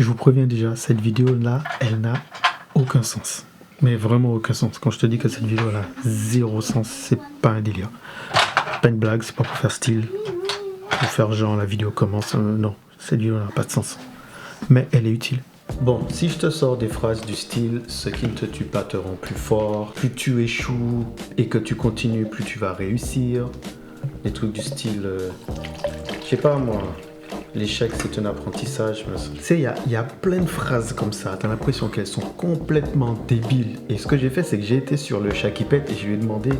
Je vous préviens déjà, cette vidéo-là, elle n'a aucun sens. Mais vraiment aucun sens. Quand je te dis que cette vidéo a zéro sens, c'est pas un délire. Pas une blague, c'est pas pour faire style. Pour faire genre la vidéo commence. Non, cette vidéo n'a pas de sens. Mais elle est utile. Bon, si je te sors des phrases du style « ce qui ne te tue pas te rend plus fort »,« plus tu échoues et que tu continues, plus tu vas réussir », des trucs du style je sais pas moi, l'échec c'est un apprentissage. Tu sais, il y a plein de phrases comme ça, t'as l'impression qu'elles sont complètement débiles. Et ce que j'ai fait, c'est que j'ai été sur le chat qui pète et je lui ai demandé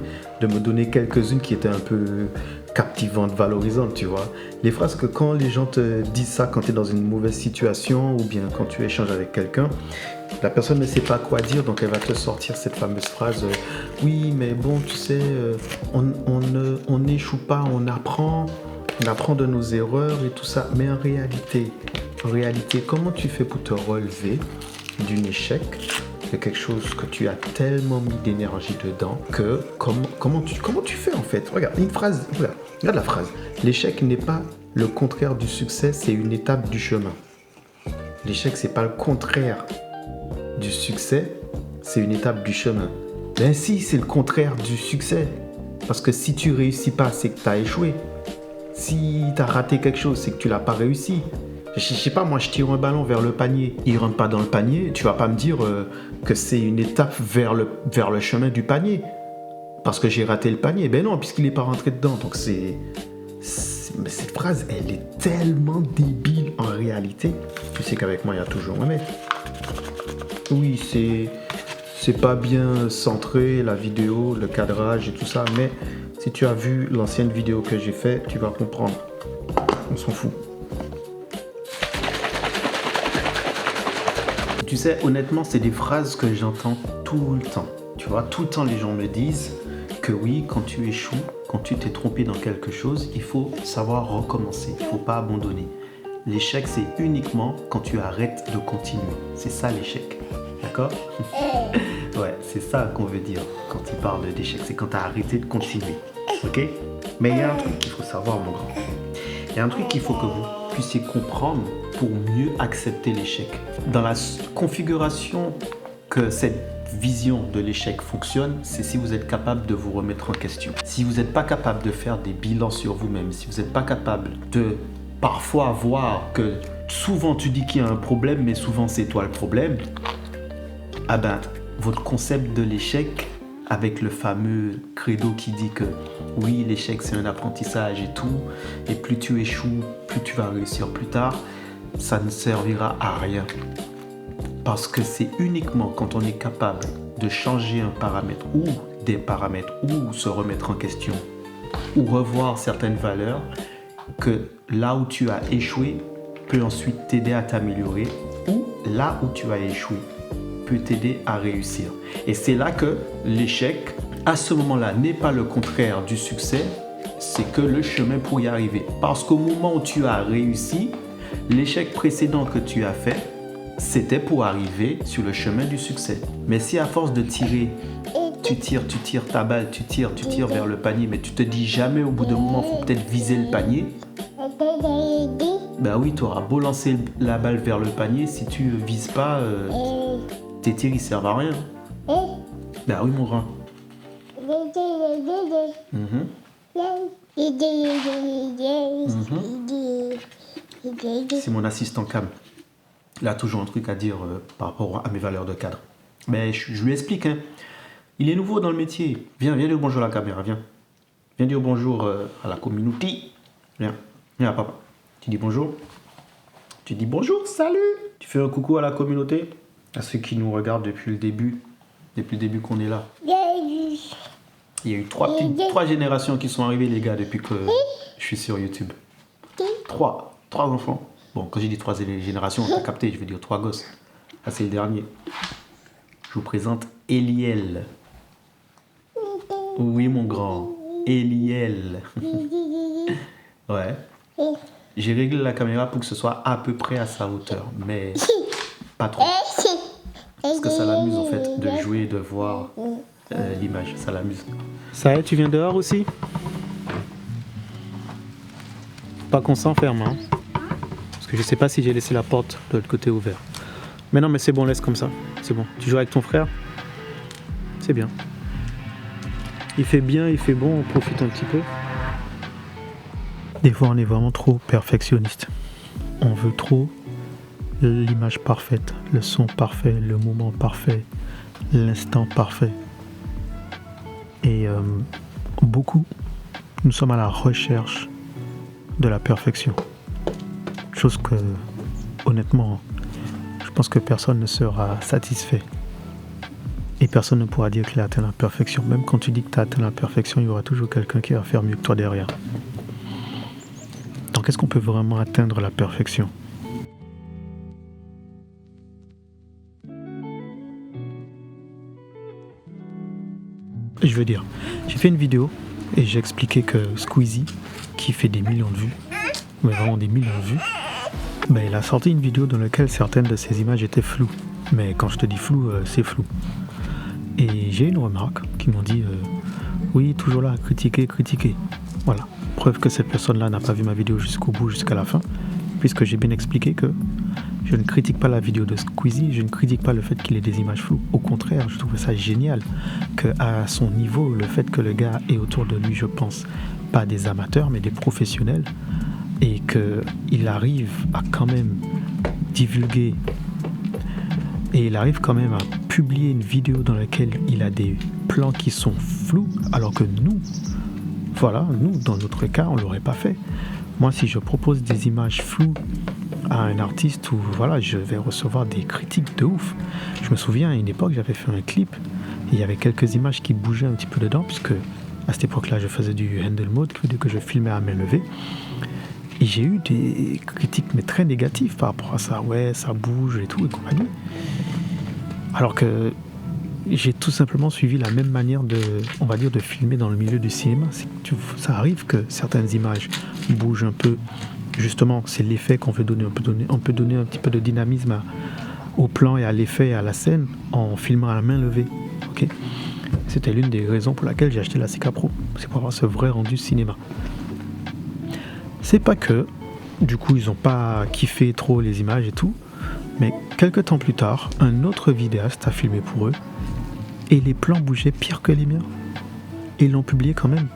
de me donner quelques-unes qui étaient un peu captivantes, valorisantes, tu vois. Les phrases que quand les gens te disent ça quand tu es dans une mauvaise situation ou bien quand tu échanges avec quelqu'un, la personne ne sait pas quoi dire, donc elle va te sortir cette fameuse phrase oui, mais bon, tu sais, on n'échoue pas, on apprend de nos erreurs et tout ça. Mais en réalité, comment tu fais pour te relever d'un échec, de quelque chose que tu as tellement mis d'énergie dedans que comment tu fais en fait? Regarde une phrase, regarde la phrase. L'échec n'est pas le contraire du succès, c'est une étape du chemin. L'échec, c'est pas le contraire du succès, c'est une étape du chemin. Ben si, c'est le contraire du succès. Parce que si tu réussis pas, c'est que tu as échoué. Si tu as raté quelque chose, c'est que tu l'as pas réussi. Je sais pas, moi je tire un ballon vers le panier, il rentre pas dans le panier, tu vas pas me dire que c'est une étape vers le chemin du panier. Parce que j'ai raté le panier. Ben non, puisqu'il est pas rentré dedans. Donc mais cette phrase, elle est tellement débile en réalité. Tu sais qu'avec moi, il y a toujours un mais. Oui, c'est pas bien centré, la vidéo, le cadrage et tout ça, mais si tu as vu l'ancienne vidéo que j'ai faite, tu vas comprendre. On s'en fout. Tu sais, honnêtement, c'est des phrases que j'entends tout le temps. Tu vois, tout le temps, les gens me disent que oui, quand tu échoues, quand tu t'es trompé dans quelque chose, il faut savoir recommencer, il ne faut pas abandonner. L'échec, c'est uniquement quand tu arrêtes de continuer. C'est ça l'échec. D'accord? Ouais, c'est ça qu'on veut dire quand il parle d'échec. C'est quand tu as arrêté de continuer. Ok? Mais il y a un truc qu'il faut savoir, mon grand. Il y a un truc qu'il faut que vous puissiez comprendre pour mieux accepter l'échec. Dans la configuration que cette vision de l'échec fonctionne, c'est si vous êtes capable de vous remettre en question. Si vous n'êtes pas capable de faire des bilans sur vous-même, si vous n'êtes pas capable de parfois voir que souvent tu dis qu'il y a un problème, mais souvent c'est toi le problème, ah ben, votre concept de l'échec, avec le fameux credo qui dit que oui, l'échec c'est un apprentissage et tout, et plus tu échoues, plus tu vas réussir plus tard, ça ne servira à rien. Parce que c'est uniquement quand on est capable de changer un paramètre ou des paramètres ou se remettre en question ou revoir certaines valeurs que là où tu as échoué peut ensuite t'aider à t'améliorer ou là où tu as échoué peut t'aider à réussir. Et c'est là que l'échec, à ce moment-là, n'est pas le contraire du succès, c'est que le chemin pour y arriver. Parce qu'au moment où tu as réussi, l'échec précédent que tu as fait, c'était pour arriver sur le chemin du succès. Mais si à force de tirer, tu tires ta balle, tu tires vers le panier, mais tu te dis jamais au bout d'un moment, il faut peut-être viser le panier. Ben oui, tu auras beau lancer la balle vers le panier, si tu ne vises pas, tes tirs ils servent à rien. Ben oui, mon grand. C'est mon assistant Cam. Il a toujours un truc à dire par rapport à mes valeurs de cadre. Mais je lui explique. Hein. Il est nouveau dans le métier. Viens dire bonjour à la caméra, viens. Viens dire bonjour à la communauté. Viens à papa. Tu dis bonjour. Tu dis bonjour, salut. Tu fais un coucou à la communauté, à ceux qui nous regardent depuis le début qu'on est là. Il y a eu trois générations qui sont arrivées, les gars, depuis que je suis sur YouTube. Trois enfants. Bon, quand j'ai dit 3 générations, on t'a capté, je veux dire 3 gosses. Ah, c'est le dernier. Je vous présente Eliel. Oui, mon grand. Eliel. Ouais. J'ai réglé la caméra pour que ce soit à peu près à sa hauteur, mais pas trop. Parce que ça l'amuse en fait de jouer et de voir l'image. Ça l'amuse. Ça y est, tu viens dehors aussi? Pas qu'on s'enferme, hein? que je sais pas si j'ai laissé la porte de l'autre côté ouverte. Mais non, mais c'est bon, laisse comme ça. C'est bon. Tu joues avec ton frère? C'est bien. Il fait bien, il fait bon, on profite un petit peu. Des fois, on est vraiment trop perfectionniste. On veut trop l'image parfaite, le son parfait, le moment parfait, l'instant parfait. Et beaucoup, nous sommes à la recherche de la perfection. Chose que, honnêtement, je pense que personne ne sera satisfait. Et personne ne pourra dire qu'il a atteint la perfection. Même quand tu dis que tu as atteint la perfection, il y aura toujours quelqu'un qui va faire mieux que toi derrière. Donc est-ce qu'on peut vraiment atteindre la perfection? Je veux dire, j'ai fait une vidéo et j'ai expliqué que Squeezie, qui fait des millions de vues, mais vraiment des millions de vues, ben, il a sorti une vidéo dans laquelle certaines de ses images étaient floues. Mais quand je te dis flou, c'est flou. Et j'ai une remarque qui m'ont dit oui, toujours là, critiquer. Voilà. Preuve que cette personne-là n'a pas vu ma vidéo jusqu'au bout, jusqu'à la fin, puisque j'ai bien expliqué que je ne critique pas la vidéo de Squeezie, je ne critique pas le fait qu'il ait des images floues. Au contraire, je trouve ça génial qu'à son niveau, le fait que le gars ait autour de lui, je pense, pas des amateurs, mais des professionnels, et qu'il arrive à quand même divulguer, et il arrive quand même à publier une vidéo dans laquelle il a des plans qui sont flous, alors que nous, dans notre cas, on ne l'aurait pas fait. Moi, si je propose des images floues à un artiste, je vais recevoir des critiques de ouf. Je me souviens, à une époque, j'avais fait un clip, et il y avait quelques images qui bougeaient un petit peu dedans, puisque à cette époque-là, je faisais du handle mode, que je filmais à main levée. Et j'ai eu des critiques, mais très négatives par rapport à ça. Ouais, ça bouge et tout, et compagnie. Alors que j'ai tout simplement suivi la même manière de filmer dans le milieu du cinéma. Ça arrive que certaines images bougent un peu. Justement, c'est l'effet qu'on veut donner. On peut donner un petit peu de dynamisme au plan et à l'effet et à la scène en filmant à la main levée. Okay, c'était l'une des raisons pour laquelle j'ai acheté la CK Pro. C'est pour avoir ce vrai rendu cinéma. C'est pas que, du coup, ils n'ont pas kiffé trop les images et tout, mais quelques temps plus tard, un autre vidéaste a filmé pour eux et les plans bougeaient pire que les miens. Et ils l'ont publié quand même.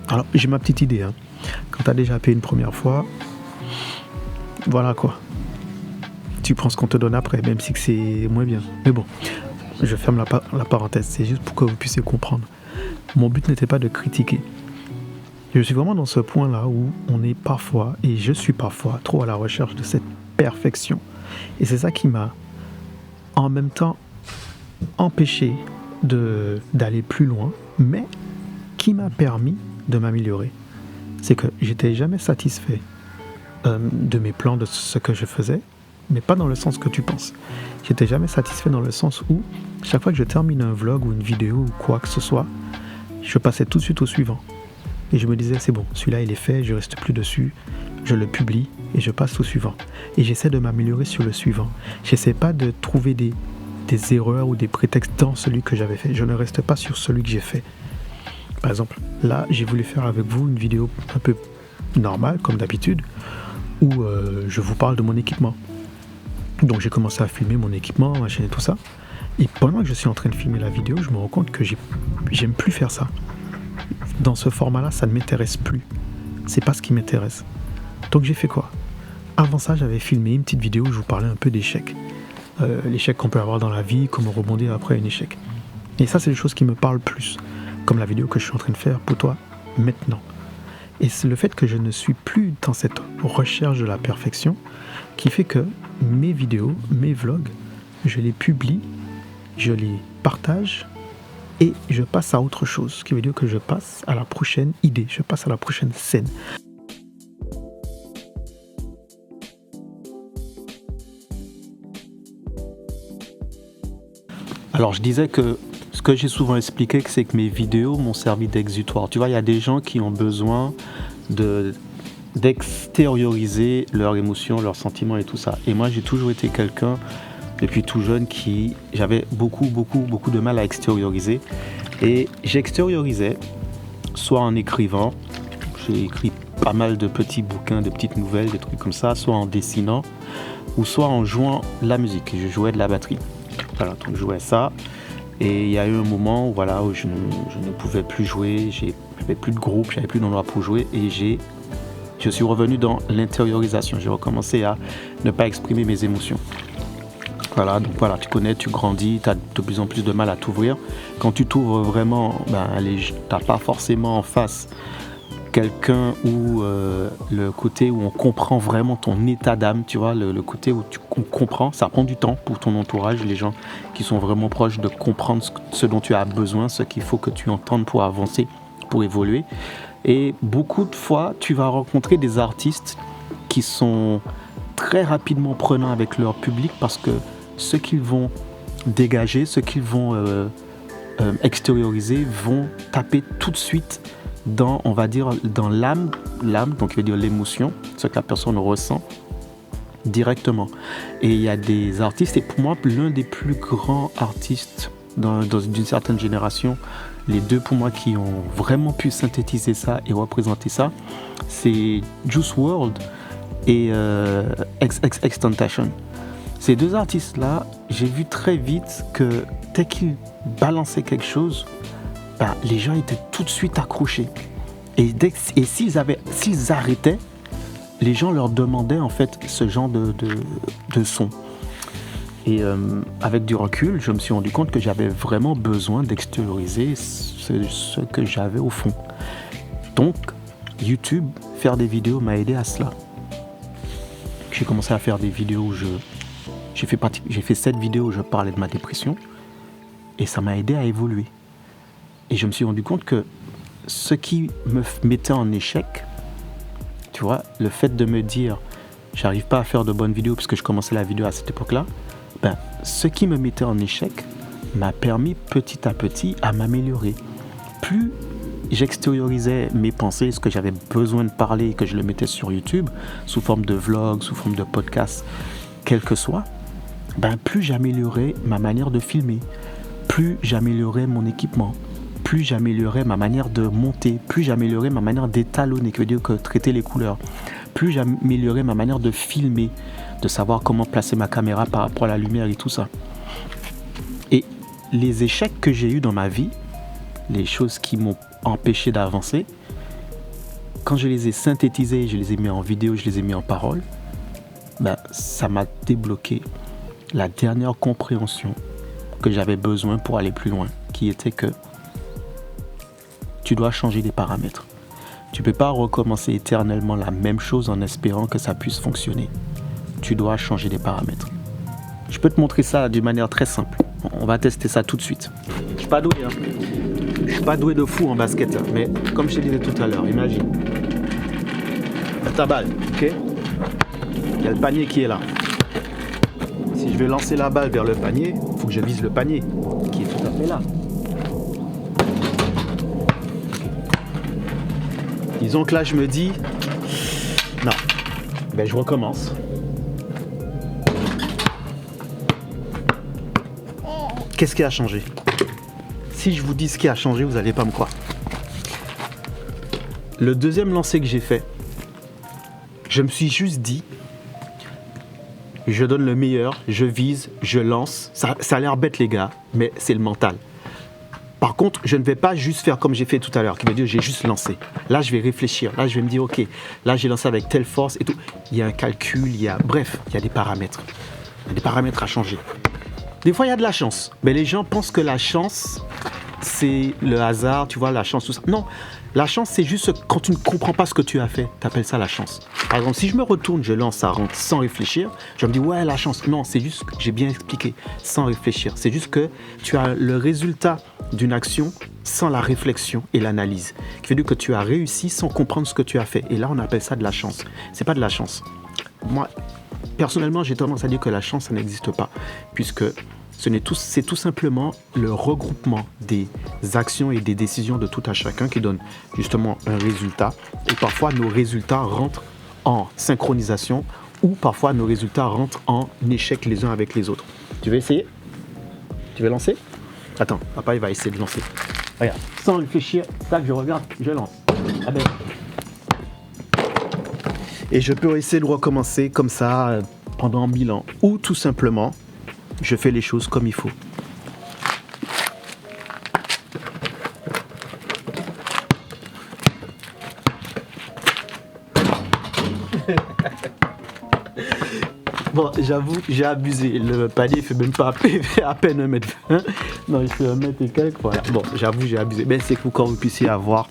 Alors, j'ai ma petite idée. Quand tu as déjà payé une première fois, voilà quoi. Tu prends ce qu'on te donne après, même si c'est moins bien. Mais bon, je ferme la parenthèse. C'est juste pour que vous puissiez comprendre. Mon but n'était pas de critiquer. Je suis vraiment dans ce point-là où on est parfois, et je suis parfois, trop à la recherche de cette perfection. Et c'est ça qui m'a, en même temps, empêché d'aller plus loin, mais qui m'a permis de m'améliorer. C'est que j'étais jamais satisfait de mes plans, de ce que je faisais, mais pas dans le sens que tu penses. J'étais jamais satisfait dans le sens où, chaque fois que je termine un vlog ou une vidéo ou quoi que ce soit, je passais tout de suite au suivant. Et je me disais, c'est bon, celui-là il est fait, je reste plus dessus, je le publie et je passe au suivant. Et j'essaie de m'améliorer sur le suivant. J'essaie pas de trouver des erreurs ou des prétextes dans celui que j'avais fait. Je ne reste pas sur celui que j'ai fait. Par exemple, là, j'ai voulu faire avec vous une vidéo un peu normale, comme d'habitude, où je vous parle de mon équipement. Donc j'ai commencé à filmer mon équipement, machin et tout ça. Et pendant que je suis en train de filmer la vidéo, je me rends compte que j'aime plus faire ça. Dans ce format-là, ça ne m'intéresse plus. C'est pas ce qui m'intéresse. Donc j'ai fait quoi? Avant ça, j'avais filmé une petite vidéo où je vous parlais un peu d'échecs. L'échec qu'on peut avoir dans la vie, comment rebondir après un échec. Et ça, c'est des choses qui me parlent plus. Comme la vidéo que je suis en train de faire pour toi maintenant. Et c'est le fait que je ne suis plus dans cette recherche de la perfection qui fait que mes vidéos, mes vlogs, je les publie, je les partage et je passe à autre chose. Ce qui veut dire que je passe à la prochaine idée, je passe à la prochaine scène. Alors je disais que ce que j'ai souvent expliqué, c'est que mes vidéos m'ont servi d'exutoire. Tu vois, il y a des gens qui ont besoin d'extérioriser leurs émotions, leurs sentiments et tout ça. Et moi, j'ai toujours été quelqu'un, depuis tout jeune, j'avais beaucoup de mal à extérioriser. Et j'extériorisais, soit en écrivant, j'ai écrit pas mal de petits bouquins, de petites nouvelles, des trucs comme ça, soit en dessinant ou soit en jouant la musique. Je jouais de la batterie. Voilà, donc je jouais ça. Et il y a eu un moment où, voilà, où je ne pouvais plus jouer, j'avais plus de groupe, j'avais plus d'endroit pour jouer et je suis revenu dans l'intériorisation. J'ai recommencé à ne pas exprimer mes émotions. Voilà, donc voilà, tu connais, tu grandis, tu as de plus en plus de mal à t'ouvrir. Quand tu t'ouvres vraiment, tu n'as pas forcément en face quelqu'un où le côté où on comprend vraiment ton état d'âme, tu vois, le côté où on comprend, ça prend du temps pour ton entourage, les gens qui sont vraiment proches de comprendre ce dont tu as besoin, ce qu'il faut que tu entendes pour avancer, pour évoluer. Et beaucoup de fois, tu vas rencontrer des artistes qui sont très rapidement prenants avec leur public parce que ce qu'ils vont dégager, ce qu'ils vont extérioriser vont taper tout de suite dans, on va dire, dans l'âme, donc il veut dire l'émotion, ce que la personne ressent directement. Et il y a des artistes, et pour moi, l'un des plus grands artistes d'une certaine génération, les deux pour moi qui ont vraiment pu synthétiser ça et représenter ça, c'est Juice WRLD et XXXTentacion. Ces deux artistes-là, j'ai vu très vite que dès qu'ils balançaient quelque chose, les gens étaient tout de suite accrochés. Et s'ils arrêtaient, les gens leur demandaient en fait ce genre de son. Et avec du recul, je me suis rendu compte que j'avais vraiment besoin d'extérioriser ce que j'avais au fond. Donc, YouTube, faire des vidéos m'a aidé à cela. J'ai commencé à faire des vidéos où j'ai fait 7 vidéos où je parlais de ma dépression et ça m'a aidé à évoluer. Et je me suis rendu compte que ce qui me mettait en échec, tu vois, le fait de me dire j'arrive pas à faire de bonnes vidéos puisque je commençais la vidéo à cette époque-là, ce qui me mettait en échec m'a permis petit à petit à m'améliorer. Plus j'extériorisais mes pensées, ce que j'avais besoin de parler et que je le mettais sur YouTube, sous forme de vlog, sous forme de podcast, quel que soit, plus j'améliorais ma manière de filmer, plus j'améliorais mon équipement, plus j'améliorais ma manière de monter, plus j'améliorais ma manière d'étalonner, qui veut dire que traiter les couleurs, plus j'améliorais ma manière de filmer, de savoir comment placer ma caméra par rapport à la lumière et tout ça. Et les échecs que j'ai eus dans ma vie, les choses qui m'ont empêché d'avancer, quand je les ai synthétisés, je les ai mis en vidéo, je les ai mis en parole, ça m'a débloqué la dernière compréhension que j'avais besoin pour aller plus loin, qui était que tu dois changer des paramètres. Tu ne peux pas recommencer éternellement la même chose en espérant que ça puisse fonctionner. Tu dois changer des paramètres. Je peux te montrer ça d'une manière très simple. On va tester ça tout de suite. Je ne suis pas doué, hein. Je suis pas doué de fou en basket, hein. Mais comme je te disais tout à l'heure, imagine. Ta balle, ok? Il y a le panier qui est là. Si je vais lancer la balle vers le panier, il faut que je vise le panier, qui est tout à fait là. Disons que là, je me dis, non, je recommence. Qu'est-ce qui a changé? Si je vous dis ce qui a changé, vous n'allez pas me croire. Le deuxième lancer que j'ai fait, je me suis juste dit, je donne le meilleur, je vise, je lance. Ça a l'air bête les gars, mais c'est le mental. Par contre, je ne vais pas juste faire comme j'ai fait tout à l'heure, qui veut dire j'ai juste lancé. Là, je vais réfléchir. Là, je vais me dire, ok, là, j'ai lancé avec telle force et tout. Il y a un calcul, il y a des paramètres. Il y a des paramètres à changer. Des fois, il y a de la chance. Mais les gens pensent que la chance, c'est le hasard, tu vois, la chance, tout ça. Non, la chance, c'est juste quand tu ne comprends pas ce que tu as fait, tu appelles ça la chance. Par exemple, si je me retourne, je lance, ça rentre sans réfléchir, je me dis, ouais, la chance. Non, c'est juste que j'ai bien expliqué, sans réfléchir. C'est juste que tu as le résultat d'une action sans la réflexion et l'analyse. Qui veut dire que tu as réussi sans comprendre ce que tu as fait. Et là, on appelle ça de la chance. C'est pas de la chance. Moi, personnellement, j'ai tendance à dire que la chance, ça n'existe pas. Puisque c'est tout simplement le regroupement des actions et des décisions de tout à chacun qui donne justement un résultat. Et parfois, nos résultats rentrent en synchronisation ou parfois nos résultats rentrent en échec les uns avec les autres. Tu veux essayer? Tu veux lancer? Attends, papa, il va essayer de lancer. Regarde, sans réfléchir, tac, je regarde, je lance. Ah ben. Et je peux essayer de recommencer comme ça pendant 1000 ans. Ou tout simplement, je fais les choses comme il faut. Bon, j'avoue, j'ai abusé. Le palier fait même pas à peine 1m20. Non, il fait 1m et quelques. Voilà. Bon, j'avoue, j'ai abusé. Mais c'est pour que vous puissiez avoir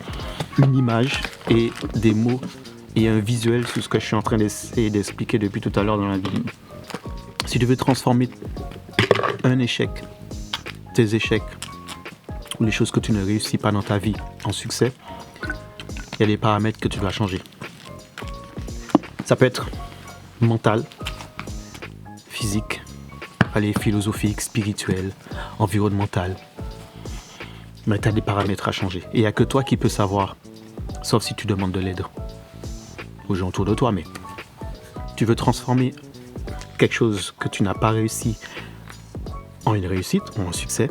une image et des mots et un visuel sur ce que je suis en train d'essayer d'expliquer depuis tout à l'heure dans la vidéo. Si tu veux transformer un échec, tes échecs, ou les choses que tu ne réussis pas dans ta vie en succès, il y a des paramètres que tu dois changer. Ça peut être mental, physique, philosophique, spirituel, environnemental. Mais tu as des paramètres à changer. Et il n'y a que toi qui peux savoir, sauf si tu demandes de l'aide aux gens autour de toi. Mais tu veux transformer quelque chose que tu n'as pas réussi en une réussite ou en succès,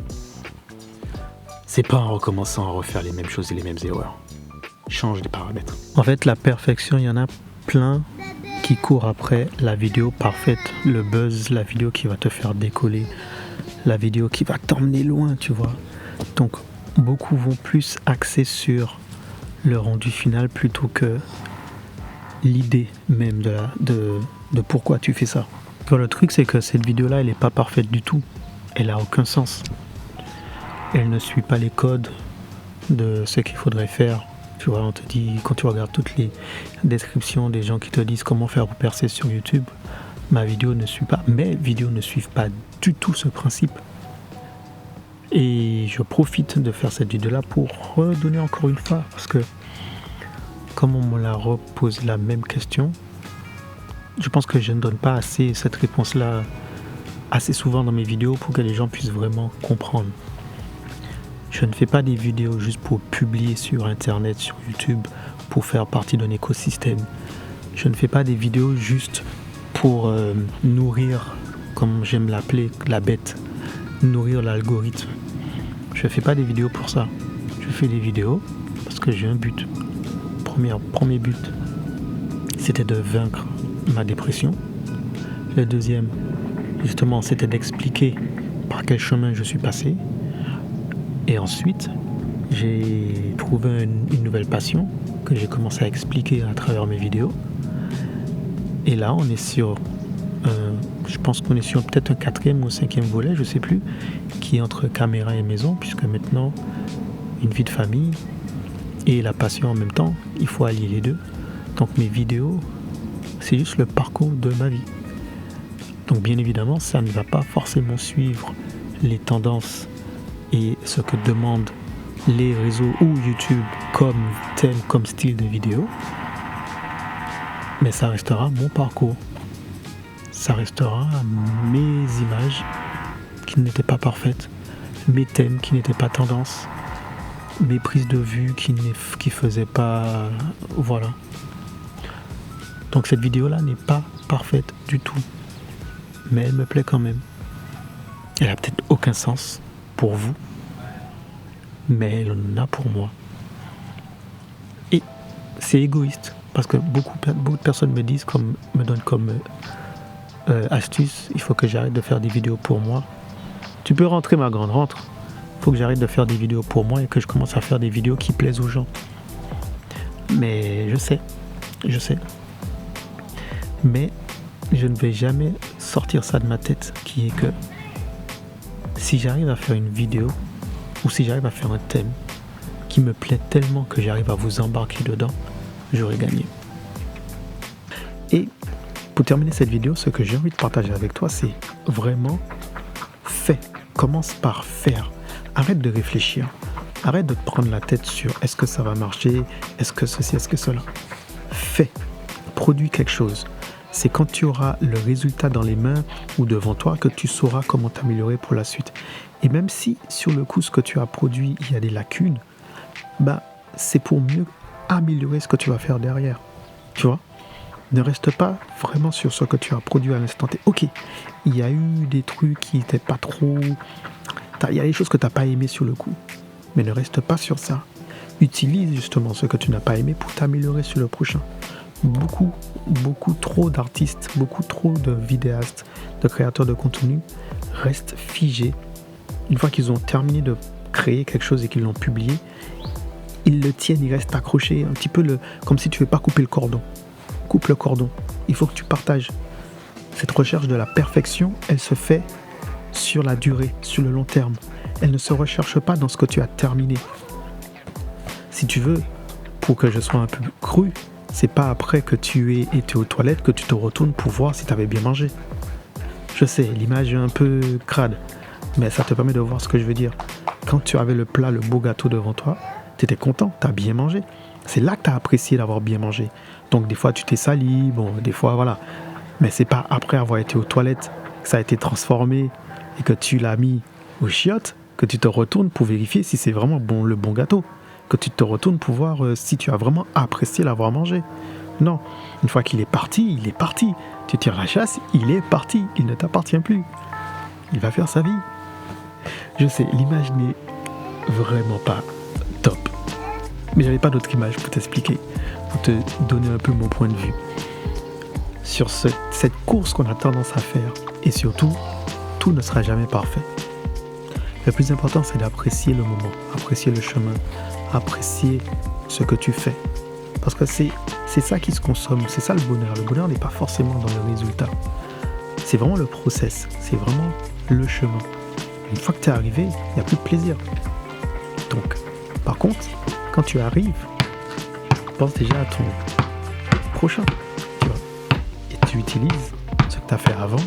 c'est pas en recommençant à refaire les mêmes choses et les mêmes erreurs. Change des paramètres. En fait, la perfection, il y en a plein qui courent après la vidéo parfaite, le buzz, la vidéo qui va te faire décoller, la vidéo qui va t'emmener loin, tu vois. Donc, beaucoup vont plus axer sur le rendu final plutôt que l'idée même de pourquoi tu fais ça. Le truc, c'est que cette vidéo-là, elle n'est pas parfaite du tout. Elle n'a aucun sens. Elle ne suit pas les codes de ce qu'il faudrait faire. Tu vois, on te dit, quand tu regardes toutes les descriptions des gens qui te disent comment faire pour percer sur YouTube, mes vidéos ne suivent pas du tout ce principe. Et je profite de faire cette vidéo-là pour redonner encore une fois, parce que comme on me l'a reposé la même question, je pense que je ne donne pas assez cette réponse-là assez souvent dans mes vidéos pour que les gens puissent vraiment comprendre. Je ne fais pas des vidéos juste pour publier sur Internet, sur YouTube, pour faire partie d'un écosystème. Je ne fais pas des vidéos juste pour nourrir, comme j'aime l'appeler, la bête, nourrir l'algorithme. Je ne fais pas des vidéos pour ça. Je fais des vidéos parce que j'ai un but. Premier but, c'était de vaincre ma dépression. Le deuxième, justement, c'était d'expliquer par quel chemin je suis passé. Et ensuite, j'ai trouvé une nouvelle passion que j'ai commencé à expliquer à travers mes vidéos. Et là, on est sur, je pense qu'on est sur peut-être un 4e ou 5e volet, je ne sais plus, qui est entre caméra et maison, puisque maintenant, une vie de famille et la passion en même temps, il faut allier les deux. Donc mes vidéos, c'est juste le parcours de ma vie. Donc bien évidemment, ça ne va pas forcément suivre les tendances et ce que demandent les réseaux ou YouTube comme thème, comme style de vidéo. Mais ça restera mon parcours. Ça restera mes images qui n'étaient pas parfaites, mes thèmes qui n'étaient pas tendance, mes prises de vue qui faisaient pas... Voilà. Donc cette vidéo-là n'est pas parfaite du tout. Mais elle me plaît quand même. Elle a peut-être aucun sens pour vous, mais elle en a pour moi. Et c'est égoïste, parce que beaucoup de personnes me donnent comme astuce, il faut que j'arrête de faire des vidéos pour moi. Tu peux rentrer, ma grande, rentre. Il faut que j'arrête de faire des vidéos pour moi et que je commence à faire des vidéos qui plaisent aux gens. Mais je sais. Mais je ne vais jamais sortir ça de ma tête, qui est que si j'arrive à faire une vidéo ou si j'arrive à faire un thème qui me plaît tellement que j'arrive à vous embarquer dedans, j'aurai gagné. Et pour terminer cette vidéo, ce que j'ai envie de partager avec toi, c'est vraiment fais. Commence par faire. Arrête de réfléchir. Arrête de te prendre la tête sur est-ce que ça va marcher, est-ce que ceci, est-ce que cela. Fais. Produis quelque chose. C'est quand tu auras le résultat dans les mains ou devant toi que tu sauras comment t'améliorer pour la suite. Et même si sur le coup ce que tu as produit, il y a des lacunes, c'est pour mieux améliorer ce que tu vas faire derrière. Tu vois ? Ne reste pas vraiment sur ce que tu as produit à l'instant T. Ok, il y a eu des trucs qui n'étaient pas trop... Il y a des choses que tu n'as pas aimé sur le coup. Mais ne reste pas sur ça. Utilise justement ce que tu n'as pas aimé pour t'améliorer sur le prochain. beaucoup trop d'artistes, beaucoup trop de vidéastes, de créateurs de contenu restent figés. Une fois qu'ils ont terminé de créer quelque chose et qu'ils l'ont publié, ils le tiennent, ils restent accrochés, un petit peu comme si tu ne veux pas couper le cordon. Coupe le cordon, il faut que tu partages. Cette recherche de la perfection, elle se fait sur la durée, sur le long terme. Elle ne se recherche pas dans ce que tu as terminé. Si tu veux, pour que je sois un peu cru, c'est pas après que tu aies été aux toilettes que tu te retournes pour voir si tu avais bien mangé. Je sais, l'image est un peu crade, mais ça te permet de voir ce que je veux dire. Quand tu avais le plat, le beau gâteau devant toi, tu étais content, tu as bien mangé. C'est là que tu as apprécié d'avoir bien mangé. Donc des fois tu t'es sali, bon, des fois voilà. Mais c'est pas après avoir été aux toilettes que ça a été transformé et que tu l'as mis aux chiottes que tu te retournes pour vérifier si c'est vraiment bon, le bon gâteau. Que tu te retournes pour voir si tu as vraiment apprécié l'avoir mangé. Non, une fois qu'il est parti, il est parti. Tu tires la chasse, il est parti, il ne t'appartient plus. Il va faire sa vie. Je sais, l'image n'est vraiment pas top. Mais j'avais pas d'autre image pour t'expliquer, pour te donner un peu mon point de vue sur cette course qu'on a tendance à faire. Et surtout, tout ne sera jamais parfait. Le plus important, c'est d'apprécier le moment, apprécier le chemin, apprécier ce que tu fais. Parce que c'est ça qui se consomme, c'est ça le bonheur. Le bonheur n'est pas forcément dans le résultat. C'est vraiment le process, c'est vraiment le chemin. Une fois que tu es arrivé, il n'y a plus de plaisir. Donc, par contre, quand tu arrives, pense déjà à ton prochain, tu vois. Et tu utilises ce que tu as fait avant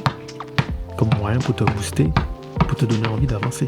comme moyen pour te booster, pour te donner envie d'avancer.